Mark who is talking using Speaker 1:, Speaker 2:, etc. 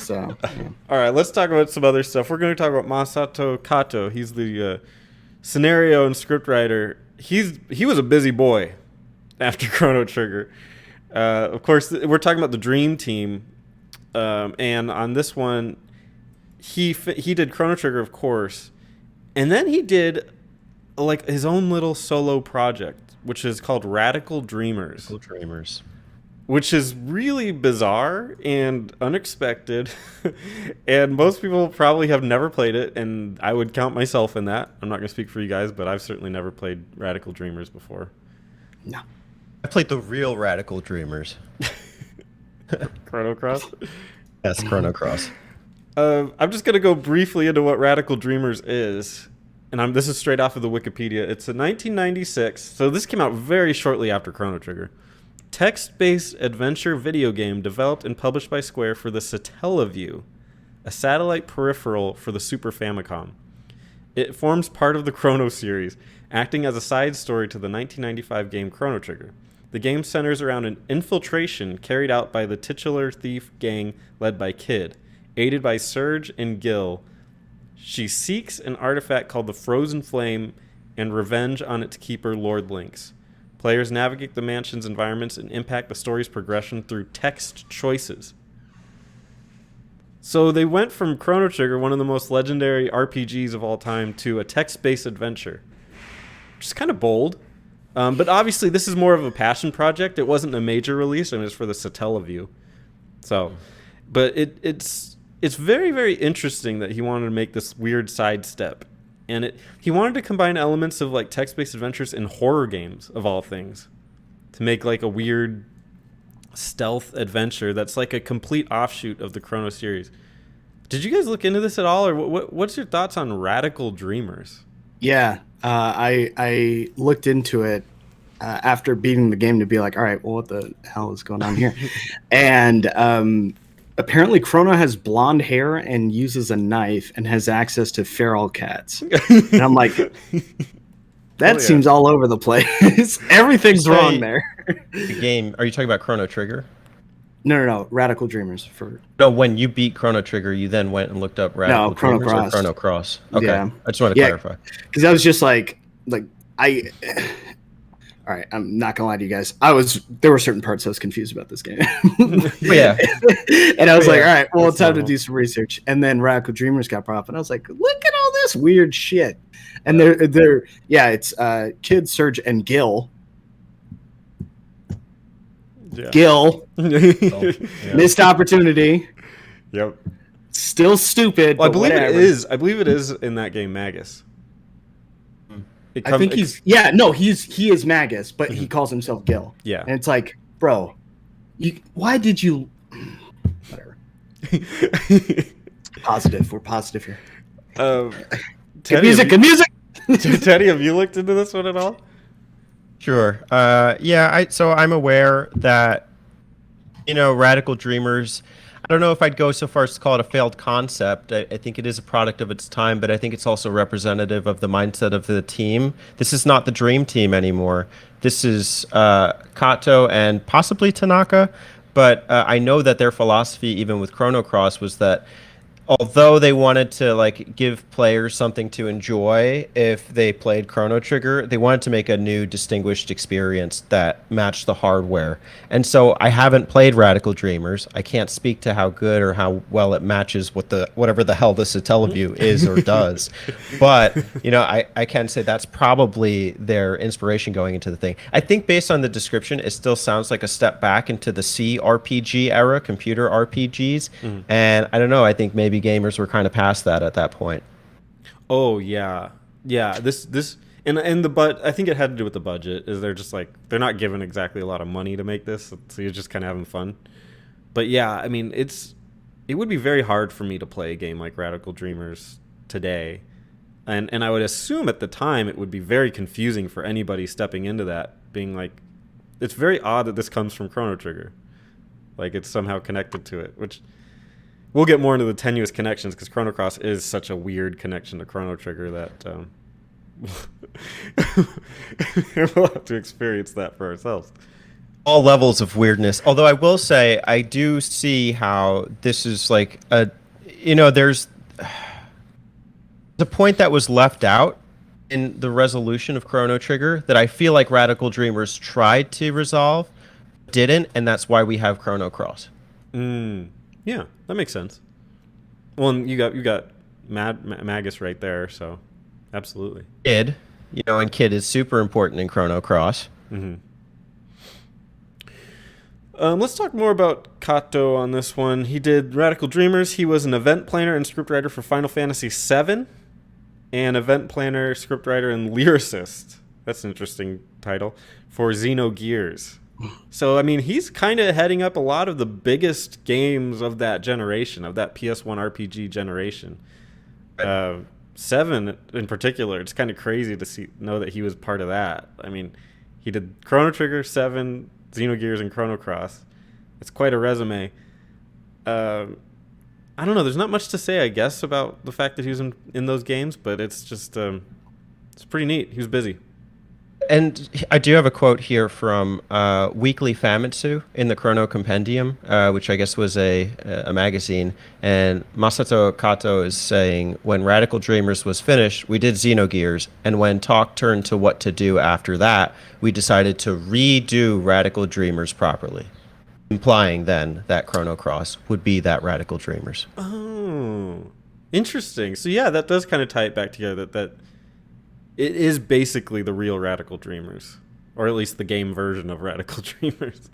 Speaker 1: So, yeah.
Speaker 2: All right, let's talk about some other stuff. We're going to talk about Masato Kato. He's the scenario and scriptwriter. He was a busy boy after Chrono Trigger. Of course, we're talking about the Dream Team, and on this one, he did Chrono Trigger, of course, and then he did like his own little solo project, which is called Radical Dreamers.
Speaker 3: Radical Dreamers.
Speaker 2: Which is really bizarre and unexpected. And most people probably have never played it, and I would count myself in that. I'm not going to speak for you guys, but I've certainly never played Radical Dreamers before.
Speaker 1: No.
Speaker 3: I played the real Radical Dreamers.
Speaker 2: Chrono Cross?
Speaker 3: Yes, Chrono Cross.
Speaker 2: I'm just going to go briefly into what Radical Dreamers is. And this is straight off of the Wikipedia. It's a 1996, so this came out very shortly after Chrono Trigger. Text-based adventure video game developed and published by Square for the Satellaview, a satellite peripheral for the Super Famicom. It forms part of the Chrono Series, acting as a side story to the 1995 game Chrono Trigger. The game centers around an infiltration carried out by the titular thief gang led by Kid. Aided by Surge and Gil, she seeks an artifact called the Frozen Flame and revenge on its keeper, Lord Lynx. Players navigate the mansion's environments and impact the story's progression through text choices. So they went from Chrono Trigger, one of the most legendary RPGs of all time, to a text-based adventure. Which is kind of bold. But obviously this is more of a passion project. It wasn't a major release. I mean, it's for the Satellaview. So, but it's very, very interesting that he wanted to make this weird sidestep. And he wanted to combine elements of like text-based adventures in horror games, of all things, to make like a weird stealth adventure that's like a complete offshoot of the Chrono series. Did you guys look into this at all, or what's your thoughts on Radical Dreamers?
Speaker 1: Yeah, I looked into it after beating the game to be like, all right, well, what the hell is going on here? And apparently Chrono has blonde hair and uses a knife and has access to feral cats. And I'm like, that seems all over the place. Everything's wrong there.
Speaker 3: The game, are you talking about Chrono Trigger?
Speaker 1: No. Radical Dreamers.
Speaker 3: No, when you beat Chrono Trigger, you then went and looked up Radical
Speaker 1: Chrono
Speaker 3: Dreamers
Speaker 1: Cross.
Speaker 3: or Chrono Cross. Okay,
Speaker 1: Yeah.
Speaker 3: I just want to clarify.
Speaker 1: Because I was just like all right, I'm not gonna lie to you guys. There were certain parts I was confused about this game.
Speaker 3: Yeah.
Speaker 1: And I was like, all right, well, it's time to do some research. And then Radical Dreamers got brought up, and I was like, look at all this weird shit. And it's Kid, Surge, and Gil.
Speaker 2: Yeah.
Speaker 1: Gil.
Speaker 3: Yeah.
Speaker 1: Missed opportunity.
Speaker 2: Yep.
Speaker 1: Still stupid.
Speaker 2: Well, I
Speaker 1: but
Speaker 2: believe
Speaker 1: whatever.
Speaker 2: it is. I believe it is in that game, Magus.
Speaker 1: I think he is Magus, but he calls himself Gil.
Speaker 2: Yeah.
Speaker 1: And it's like, bro, why did you... Whatever. Positive. We're positive here.
Speaker 2: Teddy,
Speaker 1: Good music!
Speaker 2: Teddy, have you looked into this one at all?
Speaker 3: Sure. So I'm aware that, Radical Dreamers, I don't know if I'd go so far as to call it a failed concept. I think it is a product of its time, but I think it's also representative of the mindset of the team. This is not the Dream Team anymore. This is Kato and possibly Tanaka, but I know that their philosophy, even with Chrono Cross, was that although they wanted to give players something to enjoy if they played Chrono Trigger, they wanted to make a new distinguished experience that matched the hardware. And so I haven't played Radical Dreamers. I can't speak to how good or how well it matches with whatever the hell the Satellaview is or does. But, I can say that's probably their inspiration going into the thing. I think based on the description, it still sounds like a step back into the CRPG era, computer RPGs. And I don't know, I think maybe gamers were kind of past that at that point.
Speaker 2: Oh yeah. This and I think it had to do with the budget. Is they're just they're not given exactly a lot of money to make this, so you're just kind of having fun. But yeah, I mean it would be very hard for me to play a game like Radical Dreamers today, and I would assume at the time it would be very confusing for anybody stepping into that, being like, it's very odd that this comes from Chrono Trigger, like it's somehow connected to it, which. We'll get more into the tenuous connections because Chrono Cross is such a weird connection to Chrono Trigger that we'll have to experience that for ourselves.
Speaker 3: all levels of weirdness. Although I will say, I do see how this is like a, there's the point that was left out in the resolution of Chrono Trigger that I feel like Radical Dreamers tried to resolve, didn't, and that's why we have Chrono Cross.
Speaker 2: Yeah, that makes sense. Well, and you got Magus right there, so absolutely.
Speaker 3: Kid, and Kid is super important in Chrono Cross.
Speaker 2: Let's talk more about Kato on this one. He did Radical Dreamers. He was an event planner and scriptwriter for Final Fantasy VII, and event planner, scriptwriter, and lyricist. That's an interesting title for Xenogears. So, I mean, he's kind of heading up a lot of the biggest games of that generation, of that PS1 RPG generation. Seven in particular, it's kind of crazy to know that he was part of that. I mean, he did Chrono Trigger, 7, Xenogears, and Chrono Cross. It's quite a resume. I don't know. There's not much to say, I guess, about the fact that he was in those games, but it's just it's pretty neat. He was busy.
Speaker 3: And I do have a quote here from Weekly Famitsu in the Chrono Compendium, which I guess was a magazine. And Masato Kato is saying, when Radical Dreamers was finished, we did Xenogears. And when talk turned to what to do after that, we decided to redo Radical Dreamers properly. Implying then that Chrono Cross would be that Radical Dreamers.
Speaker 2: Oh, interesting. So yeah, that does kind of tie it back together, that it is basically the real Radical Dreamers, or at least the game version of Radical Dreamers.